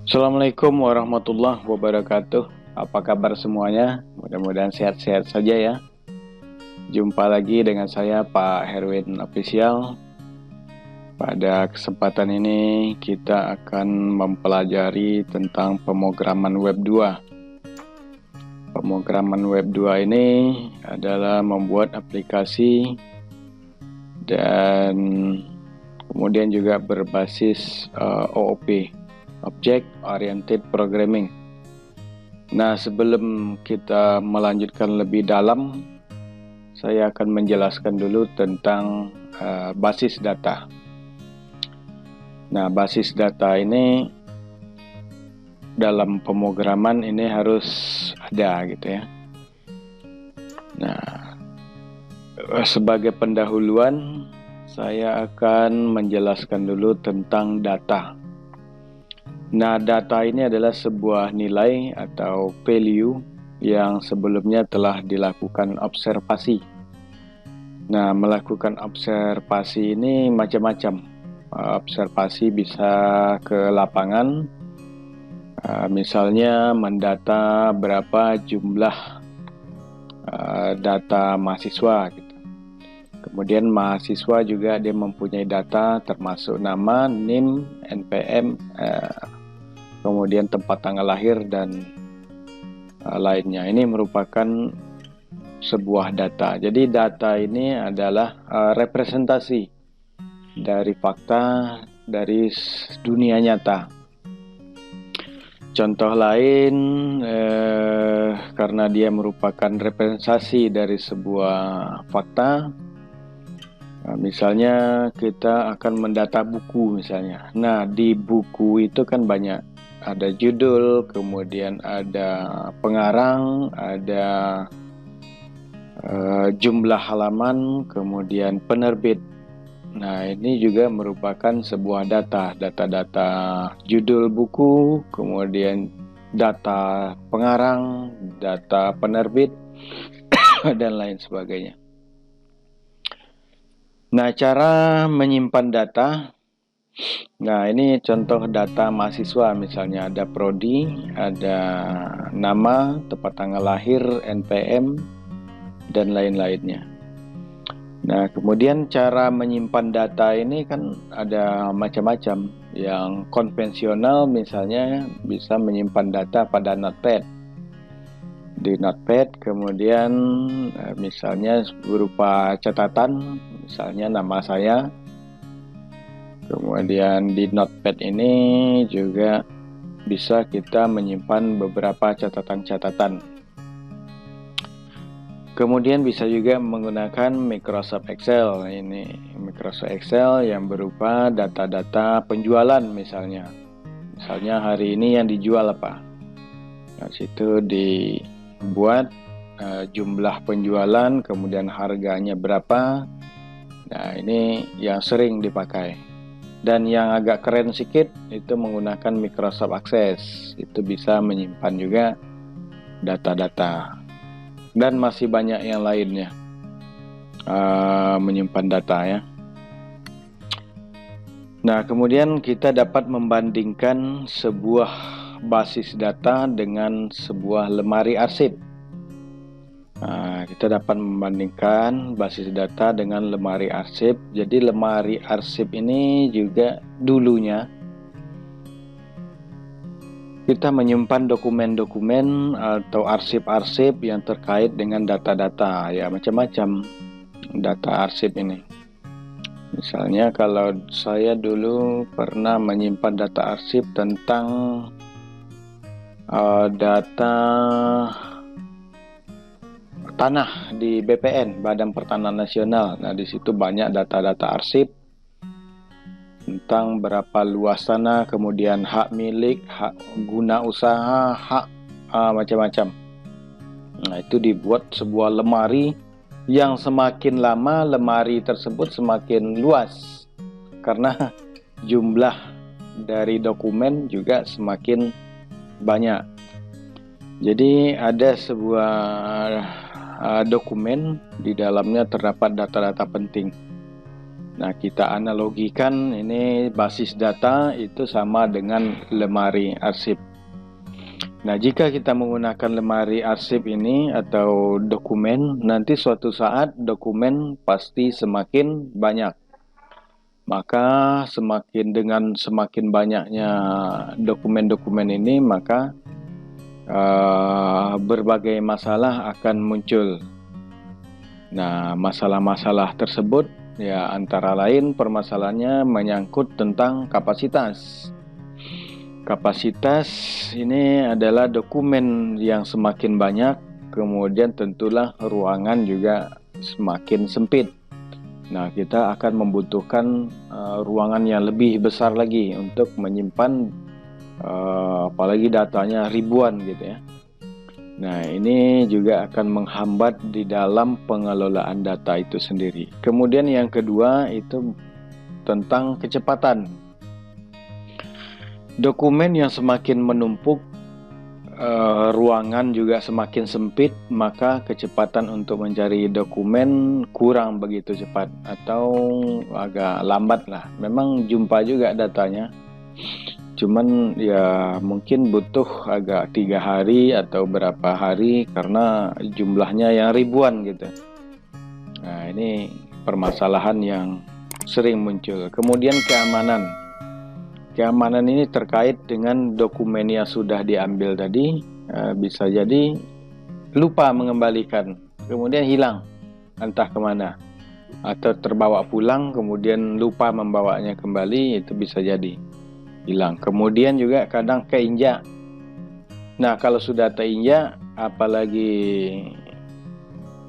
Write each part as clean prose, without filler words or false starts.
Assalamualaikum warahmatullahi wabarakatuh. Apa kabar semuanya? Mudah-mudahan sehat-sehat saja ya. Jumpa lagi dengan saya Pak Herwin Official. Pada kesempatan ini kita akan mempelajari tentang pemrograman web 2. Pemrograman web 2 ini adalah membuat aplikasi dan kemudian juga berbasis OOP, Object Oriented Programming. Nah, sebelum kita melanjutkan lebih dalam, saya akan menjelaskan dulu tentang basis data. Nah, basis data ini dalam pemrograman ini harus ada gitu ya. Nah, sebagai pendahuluan saya akan menjelaskan dulu tentang data. Nah, data ini adalah sebuah nilai atau value yang sebelumnya telah dilakukan observasi. Nah, melakukan observasi ini macam-macam. Observasi bisa ke lapangan, misalnya mendata berapa jumlah data mahasiswa gitu. Kemudian mahasiswa juga dia mempunyai data termasuk nama, NIM, NPM, kemudian tempat tanggal lahir dan lainnya. Ini merupakan sebuah data. Jadi data ini adalah representasi dari fakta dari dunia nyata. Contoh lain, karena dia merupakan representasi dari sebuah fakta, misalnya kita akan mendata buku misalnya. Nah, di buku itu kan banyak. Ada judul, kemudian ada pengarang, ada jumlah halaman, kemudian penerbit. Nah, ini juga merupakan sebuah data judul buku, kemudian data pengarang, data penerbit, dan lain sebagainya. Nah, cara menyimpan data. Nah, ini contoh data mahasiswa, misalnya ada prodi, ada nama, tempat tanggal lahir, NPM, dan lain-lainnya. Nah, kemudian cara menyimpan data ini kan ada macam-macam. Yang konvensional misalnya bisa menyimpan data pada Notepad. Di Notepad kemudian misalnya berupa catatan, misalnya nama saya. Kemudian di Notepad ini juga bisa kita menyimpan beberapa catatan-catatan. Kemudian bisa juga menggunakan Microsoft Excel. Ini Microsoft Excel yang berupa data-data penjualan misalnya. Misalnya hari ini yang dijual apa. Nah, situ dibuat jumlah penjualan, kemudian harganya berapa. Nah, ini yang sering dipakai. Dan yang agak keren sedikit itu menggunakan Microsoft Access. Itu bisa menyimpan juga data-data. Dan masih banyak yang lainnya menyimpan data ya. Nah, kemudian kita dapat membandingkan sebuah basis data dengan sebuah lemari arsip. Nah, kita dapat membandingkan basis data dengan lemari arsip. Jadi lemari arsip ini juga dulunya kita menyimpan dokumen-dokumen atau arsip-arsip yang terkait dengan data-data, ya macam-macam data arsip ini. Misalnya kalau saya dulu pernah menyimpan data arsip tentang data tanah di BPN, Badan Pertanahan Nasional. Nah, di situ banyak data-data arsip tentang berapa luas tanah, kemudian hak milik, hak guna usaha, hak macam-macam. Nah, itu dibuat sebuah lemari yang semakin lama lemari tersebut semakin luas karena jumlah dari dokumen juga semakin banyak. Jadi ada sebuah dokumen di dalamnya terdapat data-data penting. Nah, kita analogikan ini basis data itu sama dengan lemari arsip. Nah, jika kita menggunakan lemari arsip ini atau dokumen, nanti suatu saat dokumen pasti semakin banyak. Maka semakin banyaknya dokumen-dokumen ini, maka berbagai masalah akan muncul. Nah, masalah-masalah tersebut ya antara lain permasalahannya menyangkut tentang kapasitas. Kapasitas ini adalah dokumen yang semakin banyak, kemudian tentulah ruangan juga semakin sempit. Nah, kita akan membutuhkan ruangan yang lebih besar lagi untuk menyimpan apalagi datanya ribuan gitu ya. Nah, ini juga akan menghambat di dalam pengelolaan data itu sendiri. Kemudian yang kedua itu tentang kecepatan. Dokumen yang semakin menumpuk, ruangan juga semakin sempit, maka kecepatan untuk mencari dokumen kurang begitu cepat atau agak lambat lah. Memang jumpa juga datanya, cuman ya mungkin butuh agak 3 hari atau berapa hari karena jumlahnya yang ribuan gitu. Nah, ini permasalahan yang sering muncul. Kemudian keamanan. Keamanan ini terkait dengan dokumen yang sudah diambil tadi, bisa jadi lupa mengembalikan, kemudian hilang entah kemana, atau terbawa pulang kemudian lupa membawanya kembali, itu bisa jadi hilang. Kemudian juga kadang keinjak. Nah, kalau sudah terinjak, apalagi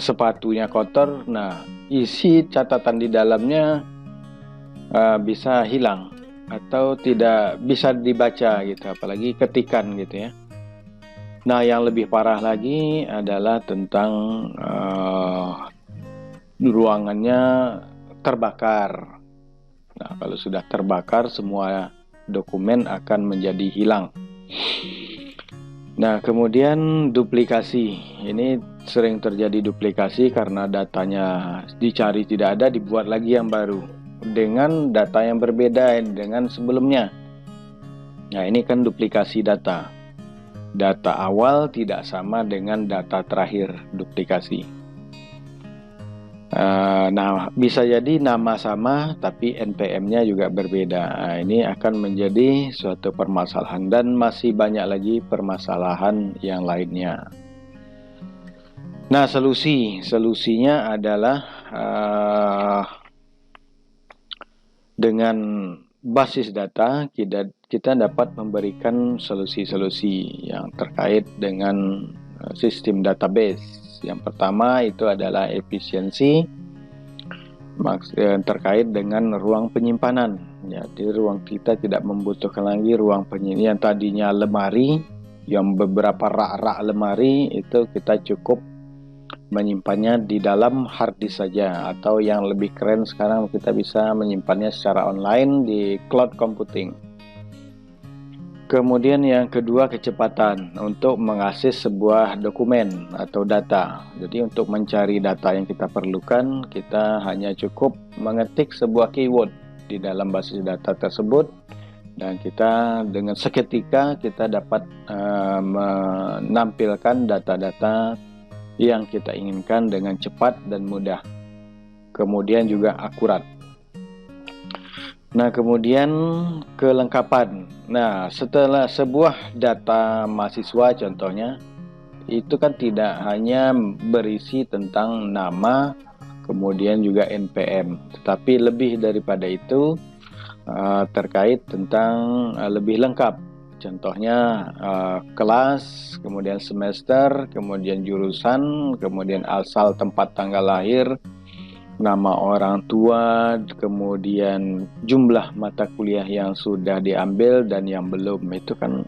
sepatunya kotor, nah isi catatan di dalamnya bisa hilang atau tidak bisa dibaca gitu, apalagi ketikan gitu ya. Nah, yang lebih parah lagi adalah tentang ruangannya terbakar. Nah, kalau sudah terbakar, semua dokumen akan menjadi hilang. Nah, kemudian duplikasi. Ini sering terjadi duplikasi karena datanya dicari tidak ada, dibuat lagi yang baru dengan data yang berbeda dengan sebelumnya. Nah, ini kan duplikasi data. Data awal tidak sama dengan data terakhir duplikasi. Nah, bisa jadi nama sama tapi NPM-nya juga berbeda. Nah, ini akan menjadi suatu permasalahan dan masih banyak lagi permasalahan yang lainnya. Nah, solusinya adalah dengan basis data kita dapat memberikan solusi-solusi yang terkait dengan sistem database. Yang pertama itu adalah efisiensi terkait dengan ruang penyimpanan. Jadi ruang kita tidak membutuhkan lagi ruang penyimpanan yang tadinya lemari, yang beberapa rak-rak lemari itu kita cukup menyimpannya di dalam hard disk saja, atau yang lebih keren sekarang kita bisa menyimpannya secara online di cloud computing. Kemudian yang kedua, kecepatan untuk mengakses sebuah dokumen atau data. Jadi untuk mencari data yang kita perlukan, kita hanya cukup mengetik sebuah keyword di dalam basis data tersebut, dan kita dengan seketika kita dapat menampilkan data-data yang kita inginkan dengan cepat dan mudah, kemudian juga akurat. Nah, kemudian kelengkapan. Nah, setelah sebuah data mahasiswa contohnya, itu kan tidak hanya berisi tentang nama, kemudian juga NPM, tetapi lebih daripada itu terkait tentang lebih lengkap. Contohnya kelas, kemudian semester, kemudian jurusan, kemudian asal tempat tanggal lahir, nama orang tua, kemudian jumlah mata kuliah yang sudah diambil dan yang belum. Itu kan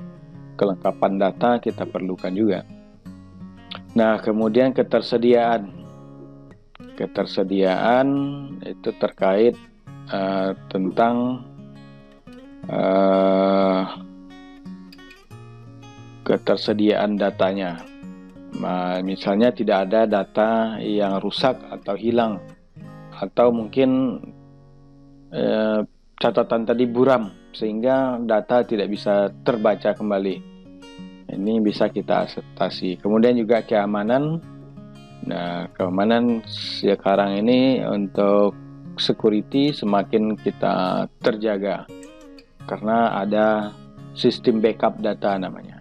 kelengkapan data kita perlukan juga. Nah, kemudian ketersediaan itu terkait tentang ketersediaan datanya. Misalnya tidak ada data yang rusak atau hilang, atau mungkin catatan tadi buram sehingga data tidak bisa terbaca kembali. Ini bisa kita atasi. Kemudian juga keamanan. Nah, keamanan sekarang ini untuk security semakin kita terjaga karena ada sistem backup data namanya.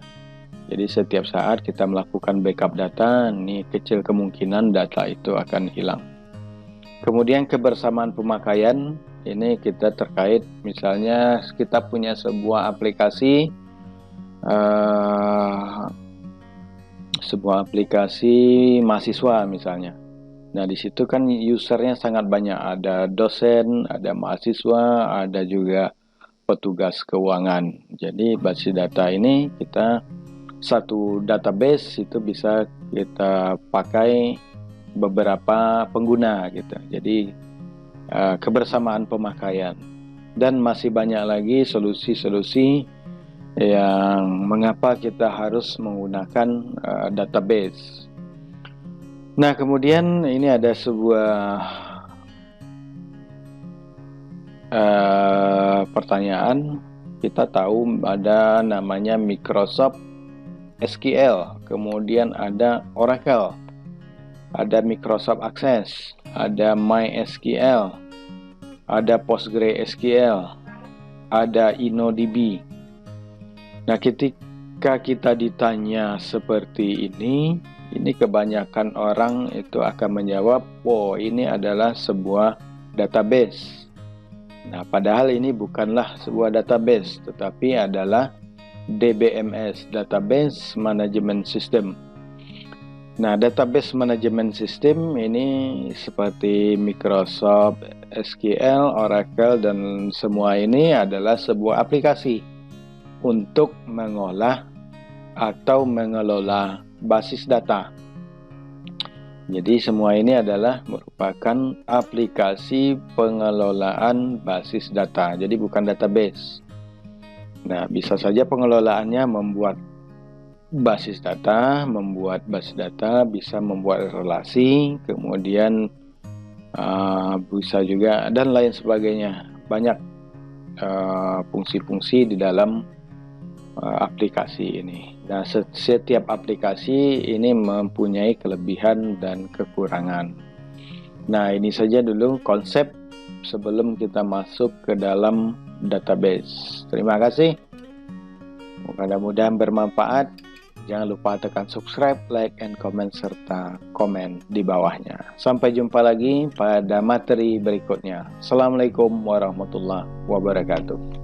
Jadi setiap saat kita melakukan backup data, ini kecil kemungkinan data itu akan hilang. Kemudian kebersamaan pemakaian, ini kita terkait misalnya kita punya sebuah aplikasi mahasiswa misalnya. Nah, di situ kan usernya sangat banyak, ada dosen, ada mahasiswa, ada juga petugas keuangan. Jadi basis data ini kita satu database itu bisa kita pakai beberapa pengguna gitu. Jadi kebersamaan pemakaian, dan masih banyak lagi solusi-solusi yang mengapa kita harus menggunakan database. Nah, kemudian ini ada sebuah pertanyaan. Kita tahu ada namanya Microsoft SQL, kemudian ada Oracle, ada Microsoft Access, ada MySQL, ada PostgreSQL, ada InnoDB. Nah, ketika kita ditanya seperti ini kebanyakan orang itu akan menjawab, oh ini adalah sebuah database. Nah, padahal ini bukanlah sebuah database, tetapi adalah DBMS, Database Management System. Nah, Database Management System ini seperti Microsoft SQL, Oracle, dan semua ini adalah sebuah aplikasi untuk mengolah atau mengelola basis data. Jadi semua ini adalah merupakan aplikasi pengelolaan basis data, jadi bukan database. Nah, bisa saja pengelolaannya membuat basis data, bisa membuat relasi, kemudian bisa juga, dan lain sebagainya. Banyak fungsi-fungsi di dalam aplikasi ini. Nah, setiap aplikasi ini mempunyai kelebihan dan kekurangan. Nah, ini saja dulu konsep sebelum kita masuk ke dalam database. Terima kasih. Mudah-mudahan bermanfaat. Jangan lupa tekan subscribe, like, and comment, serta komen di bawahnya. Sampai jumpa lagi pada materi berikutnya. Assalamualaikum warahmatullahi wabarakatuh.